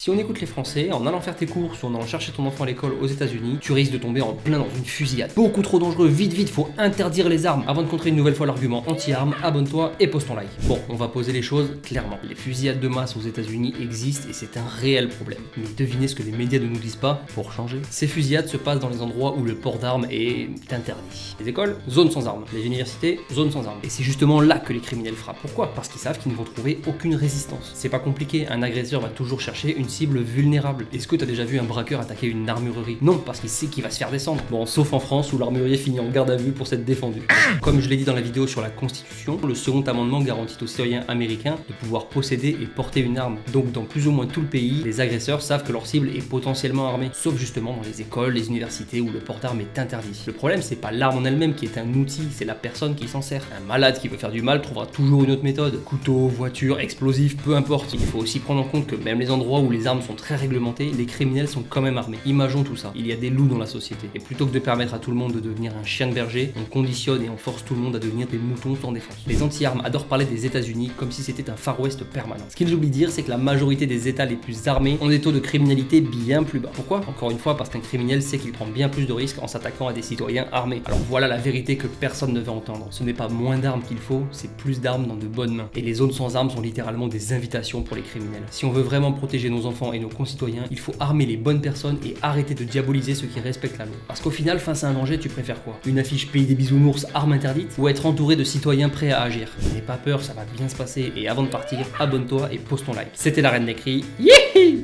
Si on écoute les Français, en allant faire tes courses ou en allant chercher ton enfant à l'école aux États-Unis, tu risques de tomber en plein dans une fusillade. Beaucoup trop dangereux, vite, faut interdire les armes. Avant de contrer une nouvelle fois l'argument anti-armes, abonne-toi et pose ton like. Bon, on va poser les choses clairement. Les fusillades de masse aux États-Unis existent et c'est un réel problème. Mais devinez ce que les médias ne nous disent pas pour changer. Ces fusillades se passent dans les endroits où le port d'armes est interdit. Les écoles, zone sans armes. Les universités, zone sans armes. Et c'est justement là que les criminels frappent. Pourquoi ? Parce qu'ils savent qu'ils ne vont trouver aucune résistance. C'est pas compliqué, un agresseur va toujours chercher une cible vulnérable. Est-ce que t'as déjà vu un braqueur attaquer une armurerie? Non, parce qu'il sait qu'il va se faire descendre. Bon, sauf en France où l'armurier finit en garde à vue pour s'être défendu. Comme je l'ai dit dans la vidéo sur la Constitution, le second amendement garantit aux citoyens américains de pouvoir posséder et porter une arme. Donc dans plus ou moins tout le pays, les agresseurs savent que leur cible est potentiellement armée. Sauf justement dans les écoles, les universités où le port d'armes est interdit. Le problème, c'est pas l'arme en elle-même qui est un outil, c'est la personne qui s'en sert. Un malade qui veut faire du mal trouvera toujours une autre méthode. Couteau, voiture, explosif, peu importe. Il faut aussi prendre en compte que même les endroits où les armes sont très réglementées, les criminels sont quand même armés. Imaginons tout ça. Il y a des loups dans la société. Et plutôt que de permettre à tout le monde de devenir un chien de berger, on conditionne et on force tout le monde à devenir des moutons sans défense. Les anti-armes adorent parler des États-Unis comme si c'était un Far West permanent. Ce qu'ils oublient de dire, c'est que la majorité des États les plus armés ont des taux de criminalité bien plus bas. Pourquoi ? Encore une fois, parce qu'un criminel sait qu'il prend bien plus de risques en s'attaquant à des citoyens armés. Alors voilà la vérité que personne ne veut entendre. Ce n'est pas moins d'armes qu'il faut, c'est plus d'armes dans de bonnes mains. Et les zones sans armes sont littéralement des invitations pour les criminels. Si on veut vraiment protéger nos enfants et nos concitoyens, il faut armer les bonnes personnes et arrêter de diaboliser ceux qui respectent la loi. Parce qu'au final, face à un danger, tu préfères quoi ? Une affiche pays des bisounours, armes interdites ? Ou être entouré de citoyens prêts à agir ? N'aie pas peur, ça va bien se passer. Et avant de partir, abonne-toi et pose ton like. C'était la Reine des Cris. Yéhi !